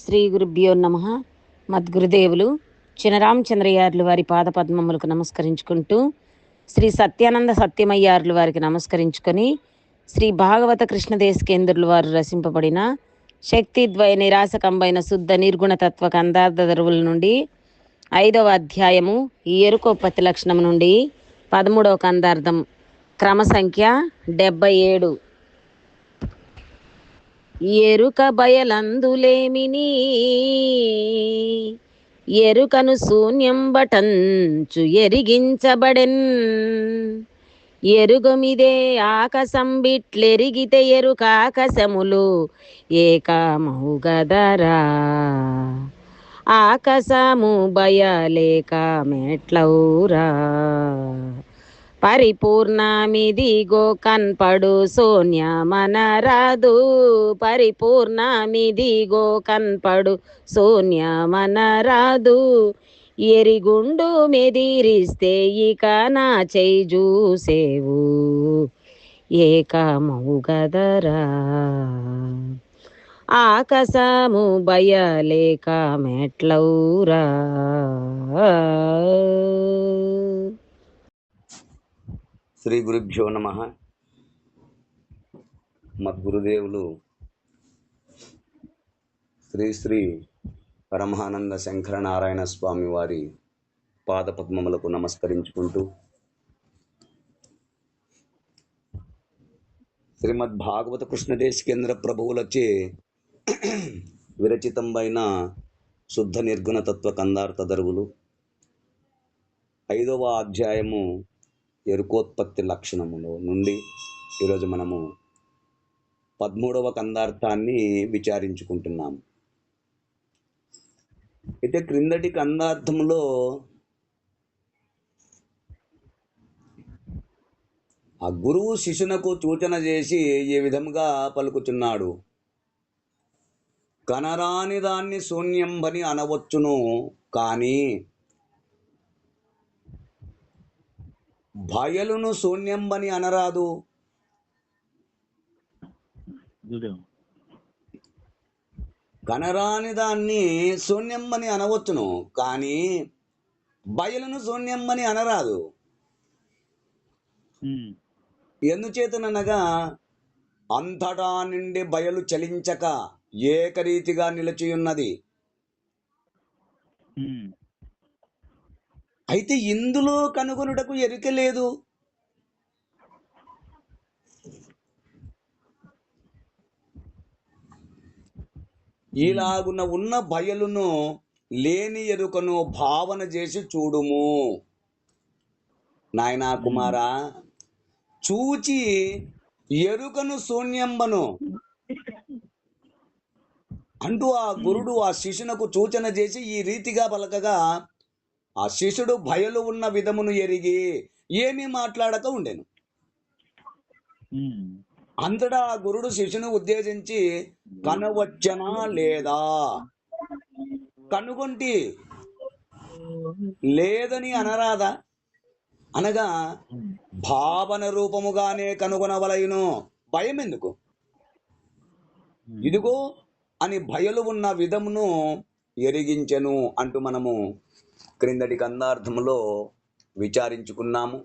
శ్రీ గురుభ్యో నమః. మద్గురుదేవులు చినరామచంద్రయ్యార్లు వారి పాదపద్మములకు నమస్కరించుకుంటూ, శ్రీ సత్యానంద సత్యమయ్యార్లు వారికి నమస్కరించుకొని, శ్రీ భాగవత కృష్ణదేశకేంద్రులు వారు రచింపబడిన శక్తిద్వయ నిరాశకంబైన శుద్ధ నిర్గుణ తత్వ కందార్థ దరువుల నుండి 5వ అధ్యాయము ఈ ఎరుకోపత్తి లక్షణం నుండి 13వ కందార్థం క్రమ సంఖ్య 77. ఎరుక బయలందులేమిని ఎరుకను శూన్యం బటంచు ఎరిగించబడెన్. ఎరుగమిదే ఆకాశం బిట్లెరిగితే ఎరుక ఆకాశములు ఏకమౌగదరా. ఆకాశము బయలేక మెట్లౌరా. పరిపూర్ణమిదిగో కన్పడు శూన్యమనరాదు. పరిపూర్ణమిదిగో కన్పడు శూన్యమనరాదు. ఎరిగుండు మెదిరిస్తే ఇక నా చెయ్యి చూసేవు ఏకమౌగదరా. ఆకాశము బయలేక మెట్లౌరా. శ్రీ గురుభ్యో నమః. మద్గురుదేవులు శ్రీ శ్రీ పరమానంద శంకర నారాయణ స్వామి వారి పాదపద్మములకు నమస్కరించుకుంటూ, శ్రీమద్ భాగవత కృష్ణదేశకేంద్ర ప్రభువులచే విరచితంబైన శుద్ధ నిర్గుణ తత్వ కందార్థ దరువులు 5వ అధ్యాయము ఎరుకోత్పత్తి లక్షణములో నుండి ఈరోజు మనము 13వ కందార్థాన్ని విచారించుకుంటున్నాము. అయితే క్రిందటి కందార్థంలో ఆ గురువు శిష్యునకు సూచన చేసి ఏ విధముగా పలుకుచున్నాడు. కనరాని దాన్ని శూన్యంబని అనవచ్చును, కానీ బయలును శూన్యంబని అనరాదు. కనరాని దాన్ని శూన్యంబని అనవచ్చును, కానీ బయలును శూన్యంబని అనరాదు. ఎందుచేతననగా అంతటా నుండి బయలు చలించక ఏకరీతిగా నిలిచియున్నది. అయితే ఇందులో కనుగొనుటకు ఎరుక లేదు. ఇలాగున ఉన్న బయలును లేని ఎరుకను భావన చేసి చూడుము. నాయనా కుమారా, చూచి ఎరుకను శూన్యంబను అంటూ ఆ గురుడు ఆ శిష్యునకు సూచన చేసి ఈ రీతిగా పలకగా, ఆ శిష్యుడు బయలు ఉన్న విధమును ఎరిగి ఏమీ మాట్లాడక ఉండెను. అంతటా ఆ గురుడు శిష్యును ఉద్దేశించి, కనవచ్చనా లేదా, కనుగొంటి లేదని అనరాదా? అనగా భావన రూపముగానే కనుగొనవలయును, భయం ఎందుకు? ఇదిగో అని బయలు ఉన్న విధమును ఎరిగించెను అంటూ మనము క్రిందటి కందార్థములో విచారించుకున్నాము.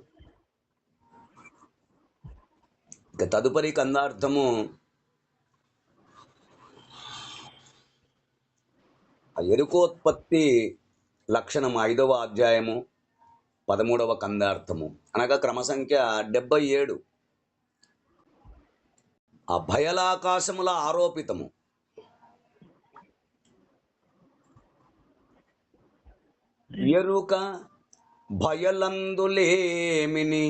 ఇక తదుపరి కందార్థము ఎరుకోత్పత్తి లక్షణం 5వ అధ్యాయము 13వ కందార్థము, అనగా క్రమ సంఖ్య 77. ఆ భయలాకాశముల ఆరోపితము. ఎరుక భయలందులేమిని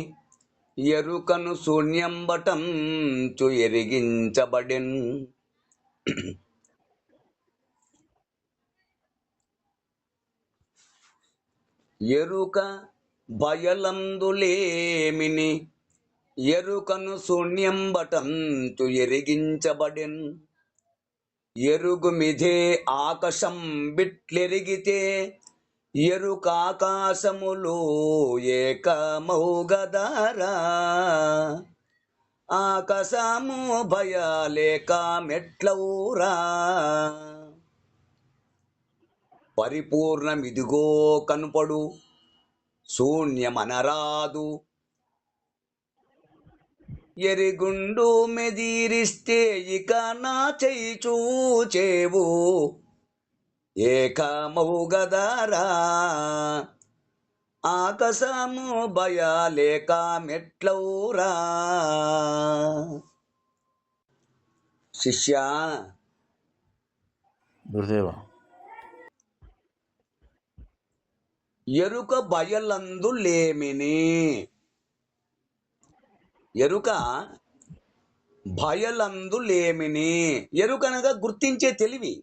ఎరుకను శూన్యంబటంచు ఎరిగించబడెన్. ఎరుక భయలందులేమిని ఎరుకను శూన్యంబటంచు ఎరిగించబడెన్. ఎరుగుమిదే ఆకాశం బిట్లెరిగితే ఎరుకాకాశములు ఏకమౌగదరా. ఆకాశము భయలేక మెట్లౌరా. పరిపూర్ణమిదిగో కనుపడు శూన్యమనరాదు. ఎరిగుండు మెదీరిస్తే ఇక నా చేయి చూచేవు ఏకమౌ గదరా. ఆకాశము భయలేక మెట్లౌరా. శిష్య, గురుదేవ, ఎరుక బయలందు లేమిని. ఎరుక భయలందు లేమిని. ఎరుకనగా గుర్తించే తెలివి.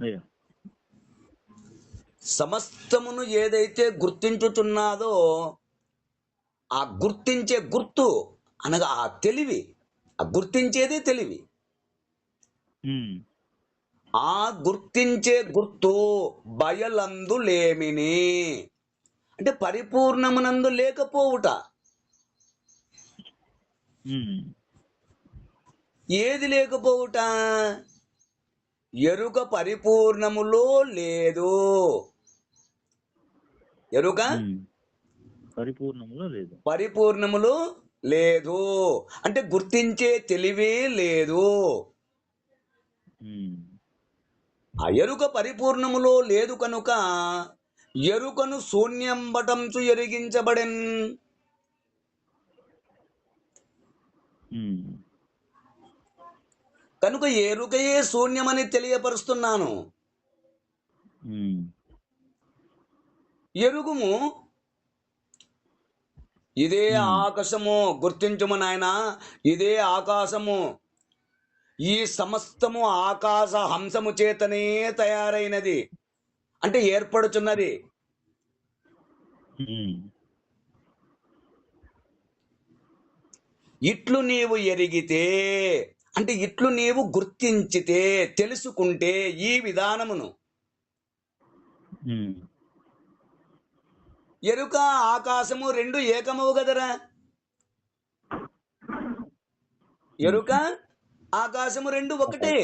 అయ్యా, సమస్తమును ఏదైతే గుర్తించుచున్నాదో ఆ గుర్తించే గుర్తు అనగా ఆ తెలివి, ఆ గుర్తించేదే తెలివి. ఆ గుర్తించే గుర్తు బయలందు లేమిని అంటే పరిపూర్ణమునందు లేకపోవుట. ఏది లేకపోవుట? ఎరుక పరిపూర్ణములో లేదు. ఎరుక పరిపూర్ణములో లేదు అంటే గుర్తించే తెలివే లేదు. ఆ ఎరుక పరిపూర్ణములో లేదు కనుక ఎరుకను శూన్యంబటంచు ఎరిగించబడెన్. కనుక ఎరుకయే శూన్యమని తెలియపరుస్తున్నాను. ఎరుగుము ఇదే ఆకాశము. గుర్తించుము నాయన, ఇదే ఆకాశము. ఈ సమస్తము ఆకాశ హంసము చేతనే తయారైనది అంటే ఏర్పడుచున్నది. ఇట్లు నీవు ఎరిగితే అంటే ఇట్లు నీవు గుర్తించితే, తెలుసుకుంటే ఈ విధానమును, ఎరుక ఆకాశము రెండు ఏకమవు గదరా. ఎరుక ఆకాశము రెండు ఒకటే.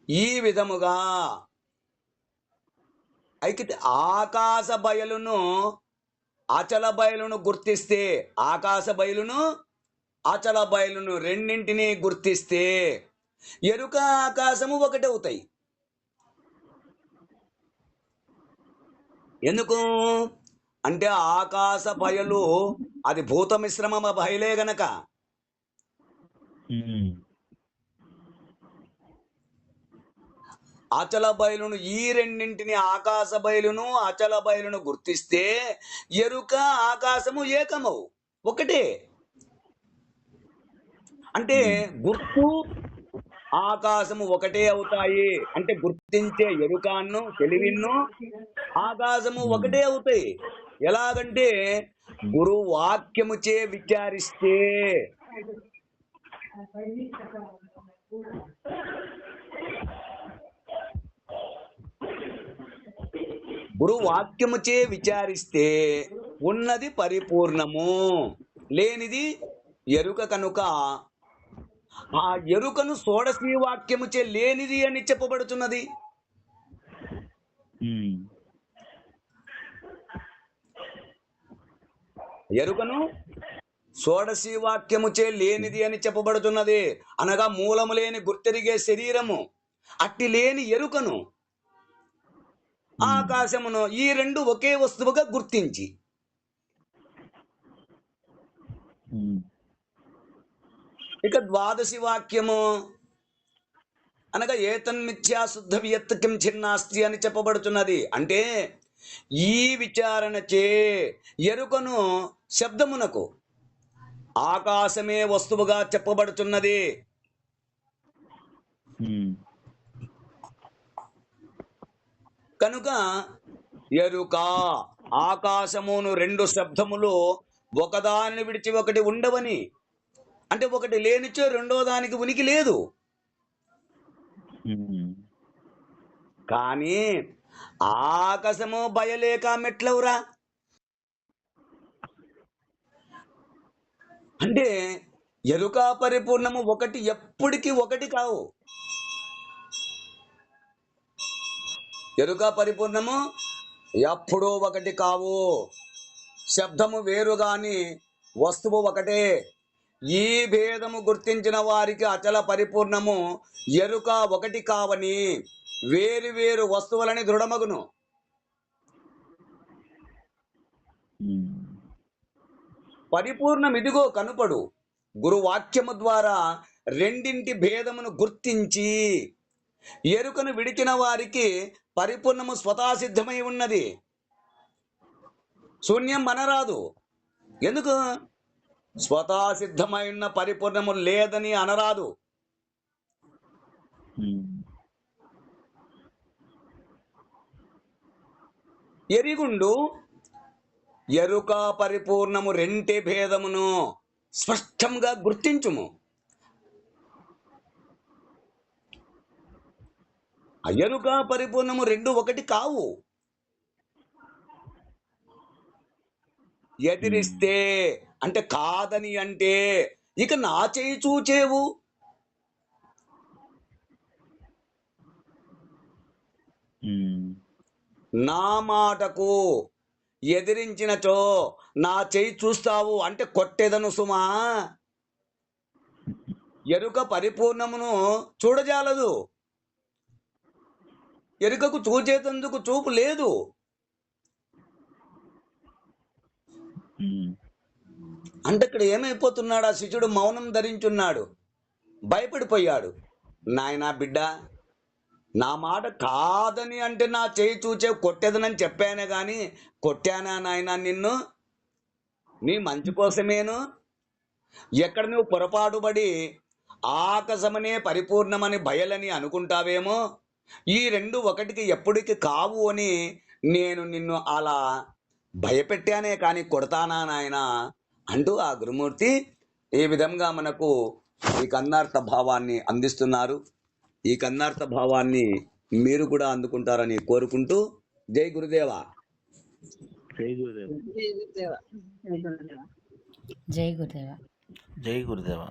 ఈ విధముగా అయితే ఆకాశ బయలును అచల బయలును గుర్తిస్తే, ఆకాశ బయలును అచల బయలును రెండింటినీ గుర్తిస్తే ఎరుక ఆకాశము ఒకటి అవుతాయి. ఎందుకు అంటే ఆకాశ బయలు అది భూత మిశ్రమ బయలే గనక. అచల బయలును ఈ రెండింటిని ఆకాశ బయలును అచల బయలును గుర్తిస్తే ఎరుక ఆకాశము ఏకమవు ఒకటే. అంటే గుర్తు ఆకాశము ఒకటే అవుతాయి. అంటే గుర్తించే ఎరుకాను తెలివిన్ను ఆకాశము ఒకటే అవుతాయి. ఎలాగంటే గురు వాక్యముచే విచారిస్తే, గురు వాక్యముచే విచారిస్తే ఉన్నది పరిపూర్ణము, లేనిది ఎరుక. కనుక ఆ ఎరుకను షోడశీ వాక్యముచే లేనిది అని చెప్పబడుతున్నది. ఎరుకను షోడశీ వాక్యముచే లేనిది అని చెప్పబడుతున్నది. అనగా మూలము లేని గుర్తెరిగే శరీరము, అట్టి లేని ఎరుకను ఆకాశమును ఈ రెండు ఒకే వస్తువుగా గుర్తించి, ఇక ద్వాదశి వాక్యము అనగా ఏతన్మిథ్యా శుద్ధ వియత్ కిం ఛిన్నాస్తి అని చెప్పబడుతున్నది. అంటే ఈ విచారణచే ఎరుకను శబ్దమునకు ఆకాశమే వస్తువుగా చెప్పబడుతున్నది. కనుక ఎరుక ఆకాశమును రెండు శబ్దములు ఒకదానిని విడిచి ఒకటి ఉండవని, అంటే ఒకటి లేనిచో రెండో దానికి ఉనికి లేదు. కానీ ఆకాశము భయలేక మెట్లవురా. అంటే ఎరుక పరిపూర్ణము ఒకటి ఎప్పటికీ ఒకటి కావు. ఎరుక పరిపూర్ణము ఎప్పుడూ ఒకటి కావు. శబ్దము వేరు గాని వస్తువు ఒకటే. ఈ భేదము గుర్తించిన వారికి అచల పరిపూర్ణము ఎరుక ఒకటి కావని వేరు వేరు వస్తువులని దృఢమగును. పరిపూర్ణమిదిగో కనుపడు. గురువాక్యము ద్వారా రెండింటి భేదమును గుర్తించి ఎరుకను విడిచిన వారికి పరిపూర్ణము స్వతసిద్ధమై ఉన్నది. శూన్యం అనరాదు. ఎందుకు? స్వతసిద్ధమై ఉన్న పరిపూర్ణము లేదని అనరాదు. ఎరిగుండు ఎరుక పరిపూర్ణము రెంటి భేదమును స్పష్టంగా గుర్తించుము. ఎరుక పరిపూర్ణము రెండు ఒకటి కావు. ఎదిరిస్తే అంటే కాదని అంటే ఇక నా చేయి చూచేవు. నా మాటకు ఎదిరించినచో నా చేయి చూస్తావు అంటే కొట్టెదను సుమా. ఎరుక పరిపూర్ణమును చూడజాలదు. ఎరుకకు చూచేతందుకు చూపు లేదు. అంటే ఇక్కడ ఏమైపోతున్నాడు? ఆ శిష్యుడు మౌనం ధరించున్నాడు, భయపడిపోయాడు. నాయనా బిడ్డ, నా మాట కాదని అంటే నా చేయి చూచే కొట్టేదనని చెప్పానే గాని కొట్టానా నాయనా నిన్ను? నీ మంచి కోసమేను. ఎక్కడ నువ్వు పొరపాటుపడి ఆకాశమనే పరిపూర్ణమని బయలని అనుకుంటావేమో, ఈ రెండు ఒకటికి ఎప్పటికి కావు అని నేను నిన్ను అలా భయపెట్టానే కానీ కొడతానా నాయనా అంటూ ఆ గురుమూర్తి ఈ విధంగా మనకు ఈ కన్నార్థ భావాన్ని అందిస్తున్నారు. ఈ కన్నార్థ భావాన్ని మీరు కూడా అందుకుంటారని కోరుకుంటూ జై గురుదేవా. జై గురుదేవ. జై గురుదేవ. జై గురుదేవ.